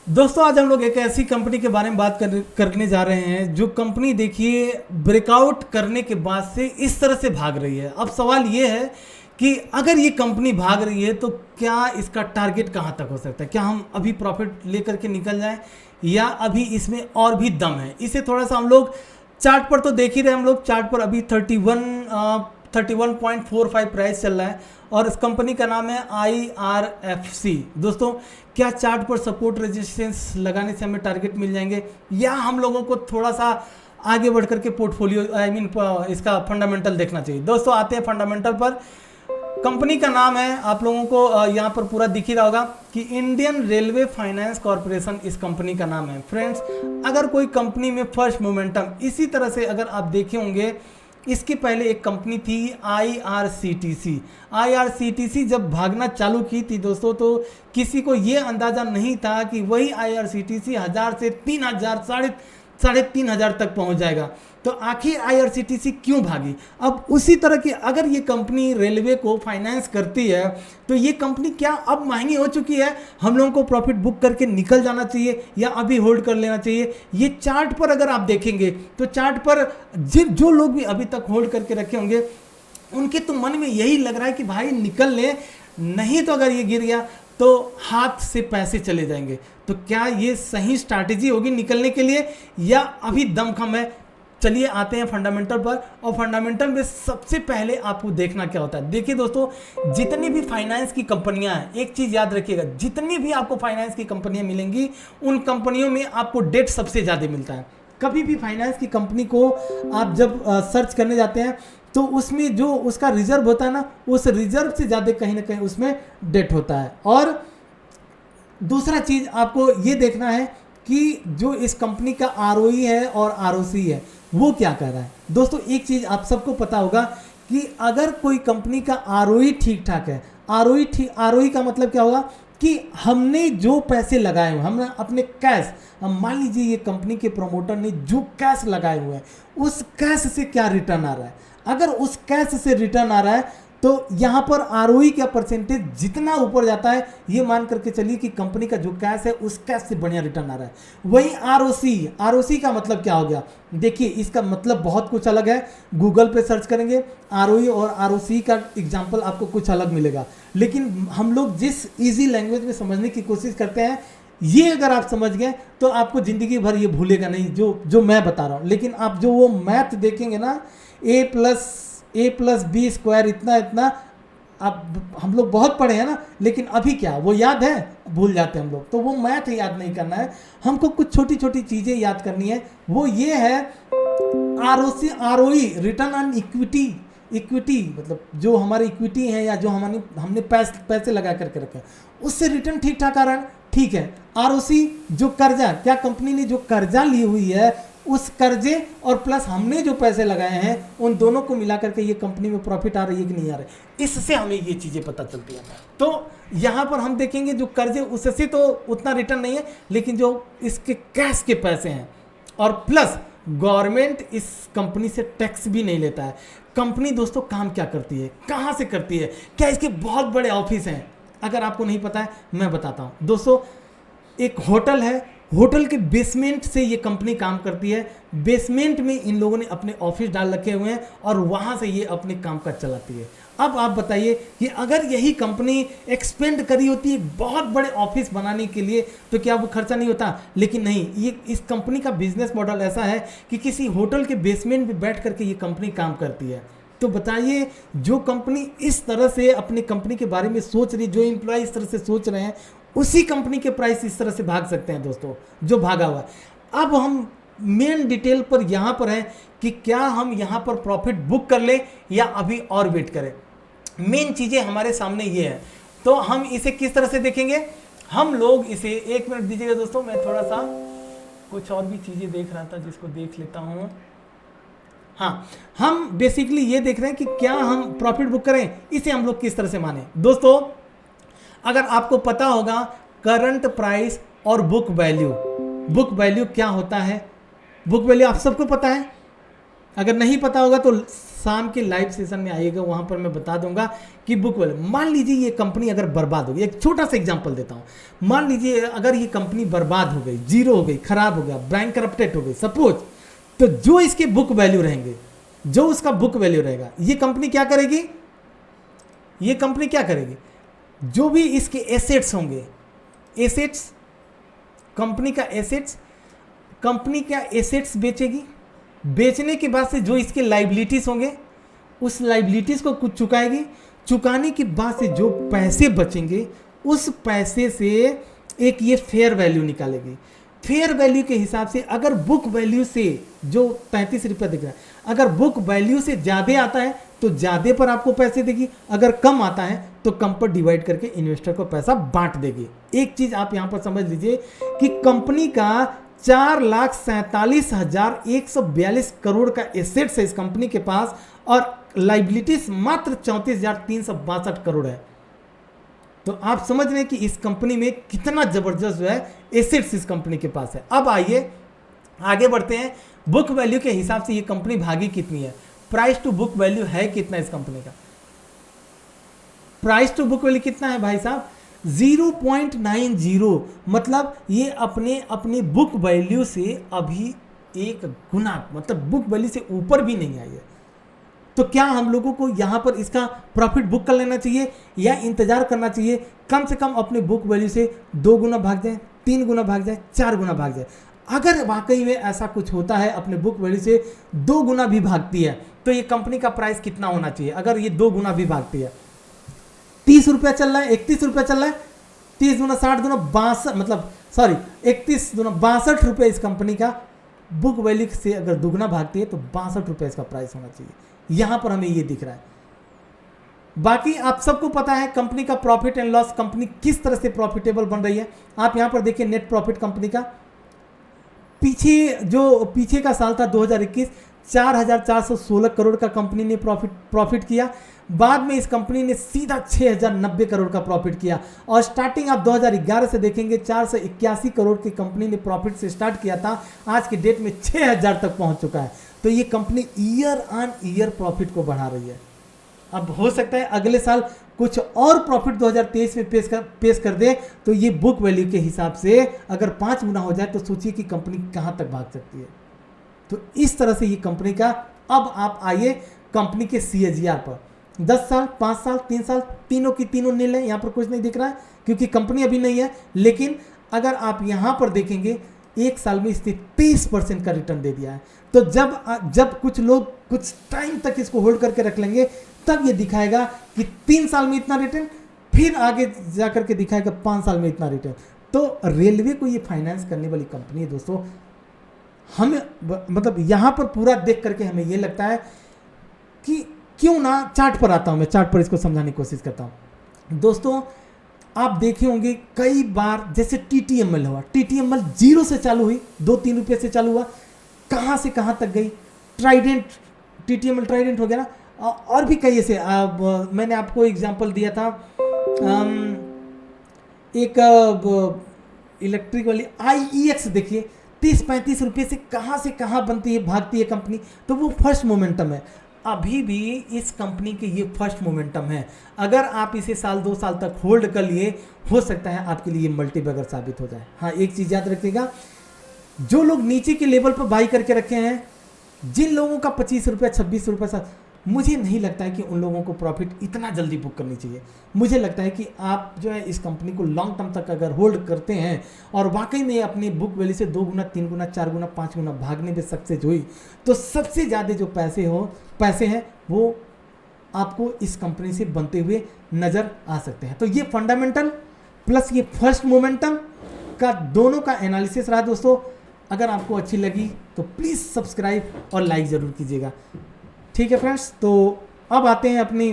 दोस्तों आज हम लोग एक ऐसी कंपनी के बारे में बात करने जा रहे हैं जो कंपनी देखिए ब्रेकआउट करने के बाद से इस तरह से भाग रही है। अब सवाल ये है कि अगर ये कंपनी भाग रही है तो क्या इसका टारगेट कहाँ तक हो सकता है, क्या हम अभी प्रॉफिट लेकर के निकल जाएं या अभी इसमें और भी दम है। इसे थोड़ा सा हम लोग चार्ट पर तो देख ही रहे, हम लोग चार्ट पर अभी 31.45 प्राइस चल रहा है और इस कंपनी का नाम है IRFC। दोस्तों क्या चार्ट पर सपोर्ट रेजिस्टेंस लगाने से हमें टारगेट मिल जाएंगे या हम लोगों को थोड़ा सा आगे बढ़ करके पोर्टफोलियो इसका फंडामेंटल देखना चाहिए। दोस्तों आते हैं फंडामेंटल पर। कंपनी का नाम है, आप लोगों को यहाँ पर पूरा दिख ही रहा होगा कि इंडियन रेलवे फाइनेंस कॉर्पोरेशन इस कंपनी का नाम है। फ्रेंड्स अगर कोई कंपनी में फर्स्ट मोमेंटम इसी तरह से अगर आप देखे होंगे, इसके पहले एक कंपनी थी IRCTC जब भागना चालू की थी दोस्तों तो किसी को ये अंदाज़ा नहीं था कि वही IRCTC 1000 से 3000 साढ़े तीन हजार तक पहुंच जाएगा। तो आखिर IRCTC क्यों भागी। अब उसी तरह की अगर ये कंपनी रेलवे को फाइनेंस करती है तो ये कंपनी क्या अब महंगी हो चुकी है, हम लोगों को प्रॉफिट बुक करके निकल जाना चाहिए या अभी होल्ड कर लेना चाहिए। ये चार्ट पर अगर आप देखेंगे तो चार्ट पर जो लोग भी अभी तक होल्ड करके रखे होंगे उनके तो मन में यही लग रहा है कि भाई निकल ले, नहीं तो अगर ये गिर गया तो हाथ से पैसे चले जाएंगे। तो क्या ये सही स्ट्रैटेजी होगी निकलने के लिए या अभी दम कम है। चलिए आते हैं फंडामेंटल पर, और फंडामेंटल में सबसे पहले आपको देखना क्या होता है। देखिए दोस्तों जितनी भी फाइनेंस की कंपनियां हैं, एक चीज याद रखिएगा, जितनी भी आपको फाइनेंस की कंपनियां मिलेंगी उन कंपनियों में आपको डेट सबसे ज़्यादा मिलता है। कभी भी फाइनेंस की कंपनी को आप जब सर्च करने जाते हैं तो उसमें जो उसका रिजर्व होता है ना, उस रिजर्व से ज़्यादा कहीं ना कहीं उसमें डेट होता है। और दूसरा चीज़ आपको ये देखना है कि जो इस कंपनी का ROE है और ROC है वो क्या कर रहा है। दोस्तों एक चीज़ आप सबको पता होगा कि अगर कोई कंपनी का ROE ठीक ठाक है, ROE का मतलब क्या होगा कि हमने जो पैसे लगाए हुए, हमने अपने कैश, हम मान लीजिए ये कंपनी के प्रमोटर ने जो कैश लगाए हुए हैं उस कैश से क्या रिटर्न आ रहा है। अगर उस कैश से रिटर्न आ रहा है तो यहाँ पर ROE का परसेंटेज जितना ऊपर जाता है ये मान करके चलिए कि कंपनी का जो कैश है उस कैश से बढ़िया रिटर्न आ रहा है। वही ROC का मतलब क्या हो गया, देखिए इसका मतलब बहुत कुछ अलग है। गूगल पे सर्च करेंगे ROE और ROC का एग्जाम्पल आपको कुछ अलग मिलेगा, लेकिन हम लोग जिस इजी लैंग्वेज में समझने की कोशिश करते हैं ये अगर आप समझ गए तो आपको ज़िंदगी भर ये भूलेगा नहीं जो मैं बता रहा हूँ। लेकिन आप जो वो मैथ देखेंगे ना, A+B² इतना अब हम लोग बहुत पढ़े हैं ना, लेकिन अभी क्या वो याद है, भूल जाते हैं हम लोग। तो वो मैथ याद नहीं करना है, हमको कुछ छोटी छोटी चीज़ें याद करनी है। वो ये है ROE रिटर्न ऑन इक्विटी, मतलब जो हमारी इक्विटी है या जो हमने पैसे लगा करके रखे उससे रिटर्न ठीक ठाक आ रहा है, ठीक है। ROC जो कर्जा, क्या कंपनी ने जो कर्जा ली हुई है उस कर्जे और प्लस हमने जो पैसे लगाए हैं उन दोनों को मिला करके ये कंपनी में प्रॉफिट आ रही है कि नहीं आ रहा है, इससे हमें ये चीज़ें पता चलती हैं। तो यहाँ पर हम देखेंगे जो कर्जे उससे तो उतना रिटर्न नहीं है, लेकिन जो इसके कैश के पैसे हैं और प्लस गवर्नमेंट इस कंपनी से टैक्स भी नहीं लेता है। कंपनी दोस्तों काम क्या करती है, कहाँ से करती है, क्या इसके बहुत बड़े ऑफिस हैं। अगर आपको नहीं पता है मैं बताता हूँ दोस्तों, एक होटल है, होटल के बेसमेंट से ये कंपनी काम करती है। बेसमेंट में इन लोगों ने अपने ऑफिस डाल रखे हुए हैं और वहाँ से ये अपने काम काज चलाती है। अब आप बताइए कि अगर यही कंपनी एक्सपेंड करी होती है बहुत बड़े ऑफिस बनाने के लिए तो क्या वो खर्चा नहीं होता, लेकिन नहीं, ये इस कंपनी का बिजनेस मॉडल ऐसा है कि किसी होटल के बेसमेंट में बैठ करके ये कंपनी काम करती है। तो बताइए जो कंपनी इस तरह से अपनी कंपनी के बारे में सोच रही, जो एम्प्लॉय इस तरह से सोच रहे हैं, उसी कंपनी के प्राइस इस तरह से भाग सकते हैं दोस्तों जो भागा हुआ है। अब हम मेन डिटेल पर यहाँ पर है कि क्या हम यहाँ पर प्रॉफिट बुक कर लें या अभी और वेट करें। मेन चीज़ें हमारे सामने ये है, तो हम इसे किस तरह से देखेंगे। हम लोग इसे, एक मिनट दीजिएगा दोस्तों, मैं थोड़ा सा कुछ और भी चीज़ें देख रहा था जिसको देख लेता हूँ। हाँ, हम बेसिकली ये देख रहे हैं कि क्या हम प्रॉफिट बुक करें, इसे हम लोग किस तरह से माने। दोस्तों अगर आपको पता होगा करंट प्राइस और बुक वैल्यू क्या होता है, बुक वैल्यू आप सबको पता है। अगर नहीं पता होगा तो शाम के लाइव सेशन में आइएगा, वहाँ पर मैं बता दूंगा कि बुक वैल्यू। मान लीजिए ये कंपनी अगर बर्बाद हो गई, एक छोटा सा एग्जांपल देता हूँ, मान लीजिए अगर ये कंपनी बर्बाद हो गई, जीरो हो गई, खराब हो गया, बैंकरप्टेड हो गई सपोज, तो जो इसके बुक वैल्यू रहेंगे, जो उसका बुक वैल्यू रहेगा, ये कंपनी क्या करेगी, ये कंपनी क्या करेगी, जो भी इसके एसेट्स होंगे, एसेट्स, कंपनी का एसेट्स बेचेगी, बेचने के बाद से जो इसके लाइबिलिटीज होंगे उस लाइबिलिटीज को कुछ चुकाएगी, चुकाने के बाद से जो पैसे बचेंगे उस पैसे से एक ये फेयर वैल्यू निकालेगी। फेयर वैल्यू के हिसाब से अगर बुक वैल्यू से जो 33 रुपये दिख रहा है, अगर बुक वैल्यू से ज़्यादा आता है तो ज़्यादा पर आपको पैसे देगी, अगर कम आता है तो कम पर डिवाइड करके इन्वेस्टर को पैसा बांट देगी। एक चीज़ आप यहाँ पर समझ लीजिए कि कंपनी का 4,47,142 करोड़ का एसेट्स है इस कंपनी के पास, और लाइबिलिटीज मात्र 34,362 करोड़ है। तो आप समझ रहे हैं कि इस कंपनी में कितना जबरदस्त जो है एसेट्स इस कंपनी के पास है। अब आइए आगे बढ़ते हैं, बुक वैल्यू के हिसाब से ये कंपनी भागी कितनी है, प्राइस टू बुक वैल्यू है कितना इस कंपनी का, प्राइस टू बुक वैल्यू कितना है भाई साहब, 0.90, मतलब ये अपनी बुक वैल्यू से अभी 1 गुना, मतलब बुक वैल्यू से ऊपर भी नहीं आई है। तो क्या हम लोगों को यहाँ पर इसका प्रॉफिट बुक कर लेना चाहिए या इंतजार करना चाहिए, कम से कम अपने बुक वैल्यू से 2 गुना भाग जाए, 3 गुना भाग जाए, 4 गुना भाग जाए। अगर वाकई में ऐसा कुछ होता है, अपने बुक वैल्यू से 2 गुना भी भागती है, तो ये कंपनी का प्राइस कितना होना चाहिए, अगर ये 2 गुना भी भागती है, 30 रुपया चल रहा है, 31 रुपया चल रहा है, 30 गुना 60 गुना 62, मतलब सॉरी 31 गुना 62 रुपये इस कंपनी का बुक वैल्यू से अगर दुगना भागती है तो 62 रुपये इसका प्राइस होना चाहिए। यहां पर हमें ये दिख रहा है। बाकी आप सबको पता है कंपनी का प्रॉफिट एंड लॉस, कंपनी किस तरह से प्रॉफिटेबल बन रही है। आप यहां पर देखिए नेट प्रॉफिट कंपनी का, पीछे का साल था 2021, 4,416 करोड़ का कंपनी ने प्रॉफिट किया। बाद में इस कंपनी ने सीधा 6,090 करोड़ का प्रॉफिट किया, और स्टार्टिंग आप 2011 से देखेंगे 481 करोड़ की कंपनी ने प्रॉफिट से स्टार्ट किया था, आज की डेट में 6,000 तक पहुंच चुका है। तो ये company year on year profit को बढ़ा रही है। अब हो सकता है अगले साल कुछ और प्रॉफिट 2023 में पेश कर दे, तो ये बुक वैल्यू के हिसाब से अगर 5 गुना हो जाए तो सोचिए कि कंपनी कहां तक भाग सकती है। तो इस तरह से ये कंपनी का, अब आप आइए कंपनी के CAGR पर, 10 साल, 5 साल, 3 साल, तीनों की तीनों नील है, यहाँ पर कुछ नहीं दिख रहा है क्योंकि कंपनी अभी नहीं है। लेकिन अगर आप यहाँ पर देखेंगे 1 साल में इसने 23% का रिटर्न दे दिया है। तो जब कुछ लोग कुछ टाइम तक इसको होल्ड करके रख लेंगे, तब ये दिखाएगा कि 3 साल में इतना रिटर्न, फिर आगे जाकर के दिखाएगा 5 साल में इतना रिटर्न। तो रेलवे को ये फाइनेंस करने वाली कंपनी है दोस्तों। हमें मतलब यहाँ पर पूरा देख करके हमें ये लगता है कि क्यों ना चार्ट पर आता हूँ, मैं चार्ट पर इसको समझाने की कोशिश करता हूँ। दोस्तों आप देखे होंगे कई बार, जैसे TTML हुआ, TTML 0 से चालू हुई, 2-3 रुपये से चालू हुआ, कहाँ से कहाँ तक गई, ट्राइडेंट, TTML ट्राइडेंट हो गया ना, और भी कई ऐसे। मैंने आपको एग्जांपल दिया था, एक इलेक्ट्रिक वाली IEX देखिए, 30-35 रुपये से कहाँ बनती है, भागती है कंपनी। तो वो फर्स्ट मोमेंटम है, अभी भी इस कंपनी के ये फर्स्ट मोमेंटम है। अगर आप इसे 1-2 साल तक होल्ड कर लिए, हो सकता है आपके लिए मल्टीबैगर साबित हो जाए। हाँ, एक चीज़ याद रखिएगा, जो लोग नीचे के लेवल पर बाई करके रखे हैं, जिन लोगों का 25 रुपये 26 रुपये, मुझे नहीं लगता है कि उन लोगों को प्रॉफिट इतना जल्दी बुक करनी चाहिए। मुझे लगता है कि आप जो है इस कंपनी को लॉन्ग टर्म तक अगर होल्ड करते हैं और वाकई में अपनी बुक वैल्यू से 2 गुना, 3 गुना, 4 गुना, 5 गुना भागने में सक्सेस हुई, तो सबसे ज़्यादा जो पैसे हैं वो आपको इस कंपनी से बनते हुए नज़र आ सकते हैं। तो ये फंडामेंटल प्लस ये फर्स्ट मोमेंटम का दोनों का एनालिसिस रहा दोस्तों। अगर आपको अच्छी लगी तो प्लीज़ सब्सक्राइब और लाइक ज़रूर कीजिएगा। ठीक है फ्रेंड्स, तो अब आते हैं अपनी